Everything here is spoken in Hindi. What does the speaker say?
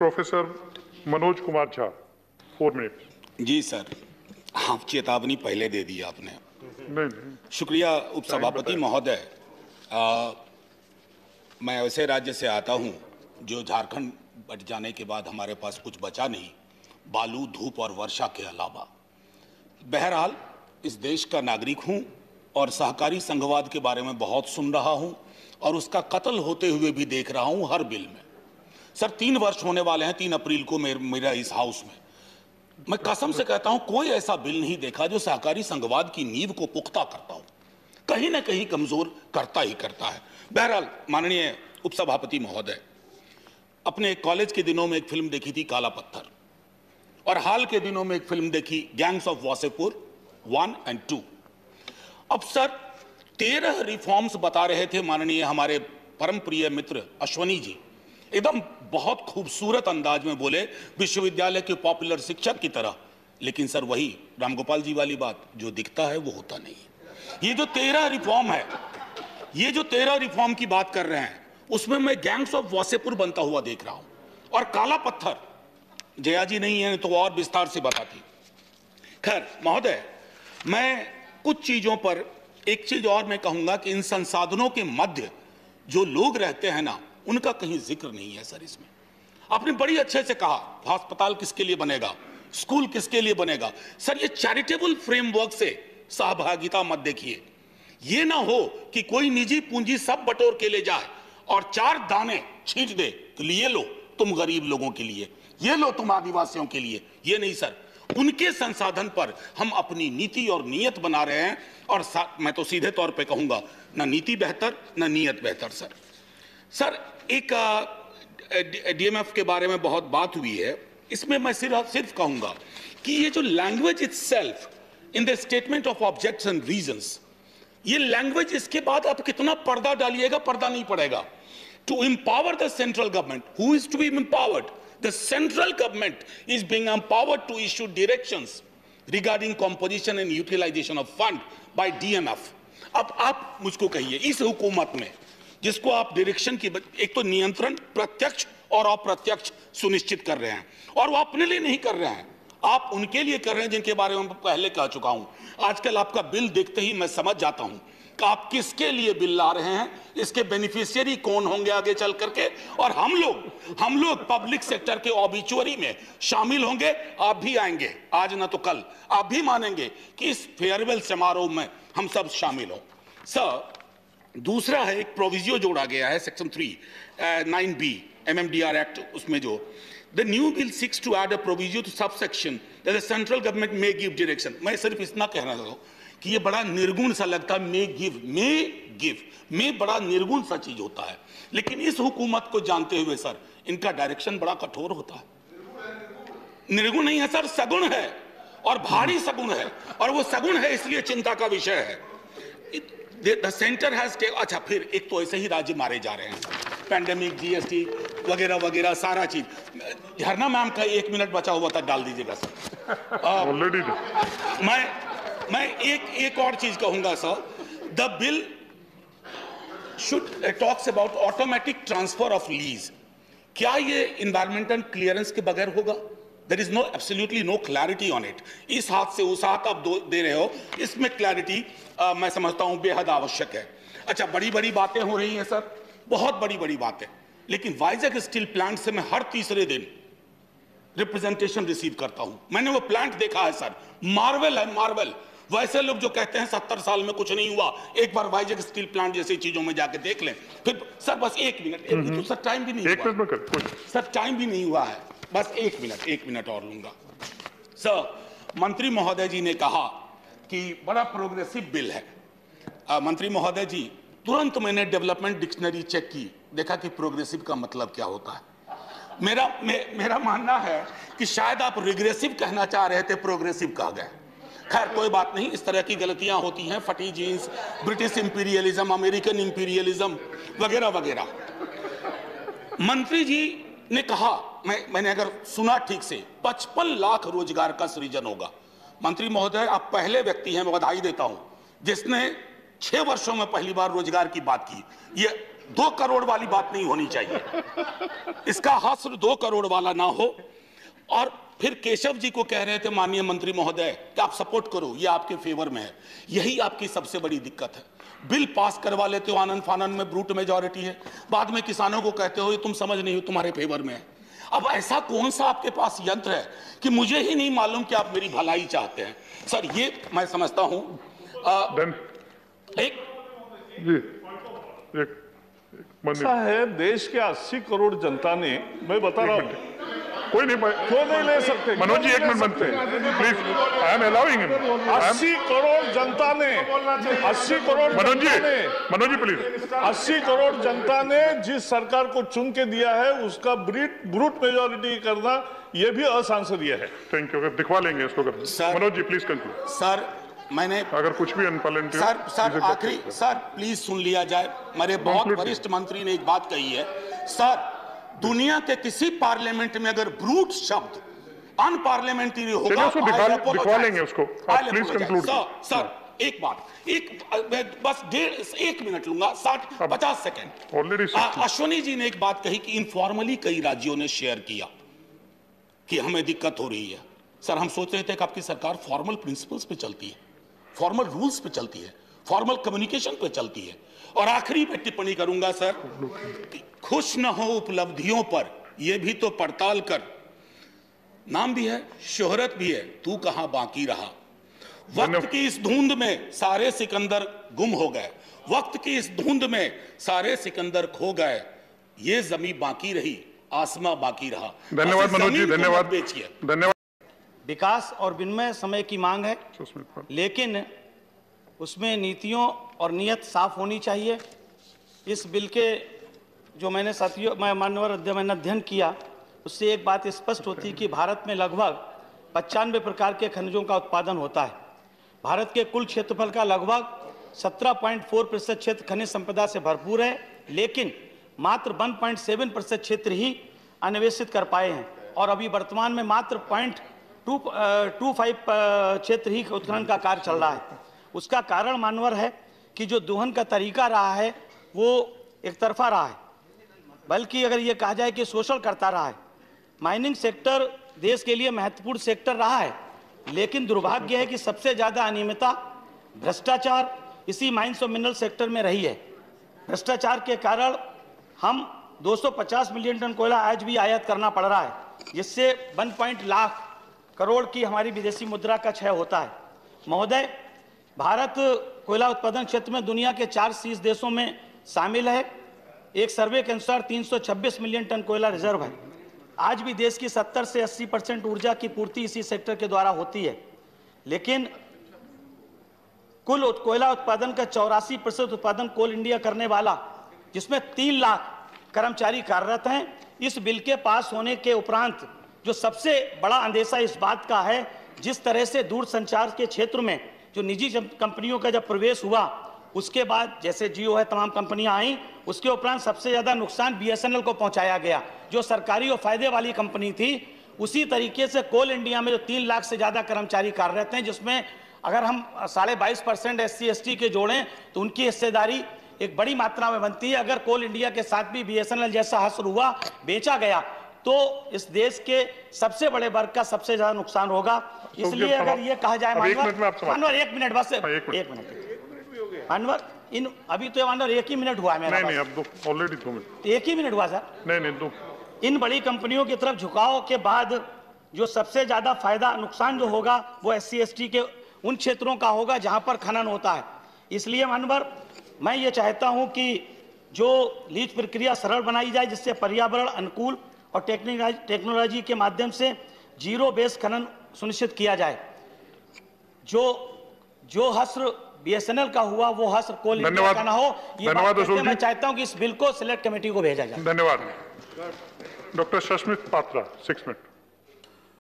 प्रोफेसर मनोज कुमार झा, 4 मिनट। जी सर, आप चेतावनी पहले दे दी आपने। नहीं। शुक्रिया उपसभापति महोदय। मैं ऐसे राज्य से आता हूं जो झारखंड बट जाने के बाद हमारे पास कुछ बचा नहीं, बालू, धूप और वर्षा के अलावा। बहरहाल इस देश का नागरिक हूं और सहकारी संघवाद के बारे में बहुत सुन रहा हूं और उसका कत्ल होते हुए भी देख रहा हूं हर बिल में। सर 3 वर्ष होने वाले हैं 3 अप्रैल को मेरा इस हाउस में। मैं कसम से कहता हूं कोई ऐसा बिल नहीं देखा जो सहकारी संघवाद की नींव को पुख्ता करता हो, कहीं ना कहीं कमजोर करता ही करता है। बहरहाल माननीय उपसभापति महोदय, अपने कॉलेज के दिनों में एक फिल्म देखी थी काला पत्थर, और हाल के दिनों में एक फिल्म देखी गैंग्स ऑफ वासेपुर 1 और 2। अब सर 13 रिफॉर्म्स बता रहे थे माननीय हमारे परम प्रिय मित्र अश्वनी जी, एकदम बहुत खूबसूरत अंदाज में बोले, विश्वविद्यालय के पॉपुलर शिक्षक की तरह। लेकिन सर वही रामगोपाल जी वाली बात, जो दिखता है वो होता नहीं है। ये जो 13 रिफॉर्म है, ये जो 13 रिफॉर्म की बात कर रहे हैं, उसमें मैं गैंग्स ऑफ वासेपुर बनता हुआ देख रहा हूं। और काला पत्थर, जया जी नहीं है तो और विस्तार से बताती। खैर महोदय, मैं कुछ चीजों पर एक चीज और मैं कहूंगा कि इन संसाधनों के मध्य जो लोग रहते हैं ना, उनका कहीं जिक्र नहीं है सर इसमें। आपने बड़ी अच्छे से कहा अस्पताल किसके लिए बनेगा, स्कूल किसके लिए बनेगा। सर ये चैरिटेबल फ्रेमवर्क से सहभागिता मत देखिए। ये ना हो कि कोई निजी पूंजी सब बटोर के ले जाए और 4 दाने छींट दे तो ये लो तुम गरीब लोगों के लिए, ये लो तुम आदिवासियों के लिए। ये नहीं सर, उनके संसाधन पर हम अपनी नीति और नीयत बना रहे हैं। और मैं तो सीधे तौर पे कहूंगा, ना नीति बेहतर ना नीयत बेहतर। सर एक डीएमएफ के बारे में बहुत बात हुई है, इसमें मैं सिर्फ कहूंगा कि ये जो language itself in the statement of objects and reasons, ये लैंग्वेज, इसके बाद आप कितना पर्दा डालिएगा पर्दा नहीं पड़ेगा। To empower the central government, who is to be empowered? The central government is being empowered to issue directions regarding composition and utilization of fund by DMF. अब आप मुझको कहिए, इस हुकूमत में जिसको आप डायरेक्शन की, एक तो नियंत्रण प्रत्यक्ष और अप्रत्यक्ष सुनिश्चित कर रहे हैं, और वो अपने लिए नहीं कर रहे हैं, आप उनके लिए कर रहे हैं जिनके बारे में मैं पहले कह चुका हूं। आजकल आपका बिल देखते ही मैं समझ जाता हूं कि आप किसके लिए बिल ला रहे हैं, इसके बेनिफिशियरी कौन होंगे आगे चल करके, और हम लोग पब्लिक सेक्टर के ऑबिचुअरी में शामिल होंगे। आप भी आएंगे, आज ना तो कल आप भी मानेंगे कि इस फेयरवेल समारोह में हम सब शामिल हों। सर दूसरा है, एक प्रोविजियो जोड़ा गया है सेक्शन 3(9)(b) MMDR एक्ट, उसमें जो the new bill seeks to add a proviso to subsection that the central government may give direction. मैं सिर्फ इतना कहना चाहता हूं कि ये बड़ा निर्गुण सा लगता है, मे गिव में बड़ा निर्गुण सा चीज होता है, लेकिन इस हुकूमत को जानते हुए सर इनका डायरेक्शन बड़ा कठोर होता है। निर्गुण नहीं है सर, सगुण है, और भारी सगुण है, और वो सगुण है इसलिए चिंता का विषय है। The center has अच्छा, फिर एक तो ऐसे ही राज्य मारे जा रहे हैं, पैंडेमिक, जीएसटी वगैरह वगैरह सारा चीज। झरना मैम का 1 मिनट बचा हुआ था, डाल दीजिएगा सर। ऑलरेडी मैं एक और चीज कहूंगा sir. The bill should talks about automatic transfer of lease. क्या ये इन्वायरमेंटल क्लियरेंस के बगैर होगा? There is absolutely no clarity on it. इस हाथ से उस हाथ आप दे रहे हो, इसमें क्लैरिटी मैं समझता हूं बेहद आवश्यक है। अच्छा, बड़ी बड़ी बातें हो रही हैं सर, बहुत बड़ी बातें, लेकिन वाइजैक स्टील प्लांट से मैं हर तीसरे दिन रिप्रेजेंटेशन रिसीव करता हूं। मैंने वो प्लांट देखा है सर, मार्वल है, मार्वल। वैसे लोग जो कहते हैं 70 साल में कुछ नहीं हुआ, एक बार वाइजैक स्टील प्लांट जैसी चीजों में जाके देख लें। फिर सर बस 1 मिनट, तो सर टाइम भी नहीं हुआ सर, टाइम भी नहीं हुआ है, बस 1 मिनट और लूंगा। सर मंत्री महोदय जी ने कहा कि बड़ा प्रोग्रेसिव बिल है। मंत्री महोदय जी, तुरंत मैंने डेवलपमेंट डिक्शनरी चेक की, देखा कि प्रोग्रेसिव का मतलब क्या होता है। मेरा मानना है कि शायद आप रिग्रेसिव कहना चाह रहे थे, प्रोग्रेसिव कह गए। खैर कोई बात नहीं, इस तरह की गलतियां होती हैं, फटी jeans, British imperialism, American imperialism वगैरह वगैरह। मंत्री जी ने कहा, मैंने अगर सुना ठीक से, 55 लाख रोजगार का सृजन होगा। मंत्री महोदय, आप पहले व्यक्ति हैं, मैं बधाई देता हूं, जिसने 6 वर्षों में पहली बार रोजगार की बात की। 2 करोड़ वाली बात नहीं होनी चाहिए। इसका हस्र 2 करोड़ वाला ना हो। और फिर केशव जी को कह रहे थे माननीय मंत्री महोदय कि आप सपोर्ट करो, ये आपके फेवर में है। यही आपकी सबसे बड़ी दिक्कत है। बिल पास करवा लेते हो आनंद फानंद में, ब्रूट मेजॉरिटी है, बाद में किसानों को कहते हो ये तुम समझ नहीं हो, तुम्हारे फेवर में है। अब ऐसा कौन सा आपके पास यंत्र है कि मुझे ही नहीं मालूम कि आप मेरी भलाई चाहते हैं? सर ये मैं समझता हूं। साहब, देश के 80 करोड़ जनता ने, मैं बता रहा हूं, कोई नहीं, क्यों नहीं ले सकते? मनोज जी 1 मिनट बनते हैं please, I am allowing him. 80 crore जनता ने, 80 करोड़ मनोज जी प्लीज, 80 करोड़ जनता ने जिस सरकार को चुन के दिया है उसका ब्रूट मेजॉरिटी करना यह भी असंसदीय है। थैंक यू, दिखवा लेंगे इसको। Manoj ji please conclude. Sir मैंने अगर कुछ भी अनपार्लियामेंट्री सर आखिरी सर प्लीज सुन लिया जाए। मेरे बहुत वरिष्ठ मंत्री ने एक बात कही है सर, दुनिया के किसी पार्लियामेंट में अगर ब्रूट शब्द अनपार्लियामेंट्री होगा, उसको दिखवा लेंगे उसको। Please conclude. सर एक बात, बस 1 मिनट लूंगा, 50 सेकेंड। ऑलरेडी अश्वनी जी ने एक बात कही कि इनफॉर्मली कई राज्यों ने शेयर किया कि हमें दिक्कत हो रही है। सर हम सोच रहे थे कि आपकी सरकार फॉर्मल प्रिंसिपल्स पे चलती है, फॉर्मल रूल्स पे चलती है, फॉर्मल कम्युनिकेशन पे चलती है। और आखिरी पे टिप्पणी करूंगा सर, खुश न हो उपलब्धियों पर, यह भी तो पड़ताल कर। नाम भी है, शोहरत भी है, तू कहां बाकी रहा। वक्त की इस धुंध में सारे सिकंदर गुम हो गए, वक्त की इस धुंध में सारे सिकंदर खो गए, ये जमी बाकी रही, आसमां बाकी रहा। धन्यवाद मनोज जी, धन्यवाद, धन्यवाद। विकास और विनिमय समय की मांग है, लेकिन उसमें नीतियों और नियत साफ होनी चाहिए। इस बिल के जो मैंने साथियों मैंने अध्ययन किया, उससे एक बात स्पष्ट होती है कि भारत में लगभग 95 प्रकार के खनिजों का उत्पादन होता है। भारत के कुल क्षेत्रफल का लगभग 17.4% क्षेत्र खनिज संपदा से भरपूर है, लेकिन मात्र 1.7% क्षेत्र ही अन्वेषित कर पाए हैं और अभी वर्तमान में मात्र 0.25 क्षेत्र ही उत्खनन का कार्य चल रहा है। उसका कारण मानवर है कि जो दोहन का तरीका रहा है वो एक तरफा रहा है, बल्कि अगर ये कहा जाए कि शोषण करता रहा है। माइनिंग सेक्टर देश के लिए महत्वपूर्ण सेक्टर रहा है, लेकिन दुर्भाग्य है कि सबसे ज़्यादा अनियमितता, भ्रष्टाचार इसी माइंस और मिनरल सेक्टर में रही है। भ्रष्टाचार के कारण हम 250 मिलियन टन कोयला आज भी आयात करना पड़ रहा है, जिससे 1 लाख करोड़ की हमारी विदेशी मुद्रा का क्षय होता है। महोदय, भारत कोयला उत्पादन क्षेत्र में दुनिया के 4 शीर्ष देशों में शामिल है। एक सर्वे के अनुसार 326 मिलियन टन कोयला रिजर्व है। आज भी देश की 70 से 80% ऊर्जा की पूर्ति इसी सेक्टर के द्वारा होती है, लेकिन कुल कोयला उत्पादन का 84% उत्पादन कोल इंडिया करने वाला, जिसमें 3 लाख कर्मचारी कार्यरत हैं। इस बिल के पास होने के उपरांत जो सबसे बड़ा अंदेशा इस बात का है, जिस तरह से दूरसंचार के क्षेत्र में जो निजी कंपनियों का जब प्रवेश हुआ, उसके बाद जैसे जियो है, तमाम कंपनियां आई, उसके उपरांत सबसे ज्यादा नुकसान बीएसएनएल को पहुंचाया गया, जो सरकारी और फायदे वाली कंपनी थी। उसी तरीके से कोल इंडिया में जो 3 लाख से ज्यादा कर्मचारी कार्यरत हैं, जिसमें अगर हम 22.5% SC ST के जोड़ें तो उनकी हिस्सेदारी एक बड़ी मात्रा में बनती है। अगर कोल इंडिया के साथ भी बीएसएनएल जैसा हश्र हुआ, बेचा गया, तो इस देश के सबसे बड़े वर्ग का सबसे ज्यादा नुकसान होगा। इसलिए अगर ये कहा जाए मानवर 1 मिनट बस, 1 मिनट मानवर, इन अभी तो मानवर 1 ही मिनट हुआ है मेरा। नहीं, अब तो ऑलरेडी 2 मिनट, 1 ही मिनट हुआ सर। नहीं 2। इन बड़ी कंपनियों की तरफ झुकाव के बाद जो सबसे ज्यादा फायदा नुकसान जो होगा वो SC ST के उन क्षेत्रों का होगा जहां पर खनन होता है। इसलिए मानवर, मैं ये चाहता हूं कि जो लीज प्रक्रिया सरल बनाई जाए, जिससे पर्यावरण अनुकूल और टेक्नोलॉजी के माध्यम से जीरो बेस खनन सुनिश्चित किया जाए। जो हस्र बीएसएनएल का हुआ वो हस्र कोल इंडिया का ना हो। ये बात मैं चाहता हूं कि इस बिल को सिलेक्ट कमेटी को भेजा जाए। धन्यवाद। Doctor Sasmit Patra 6 minute.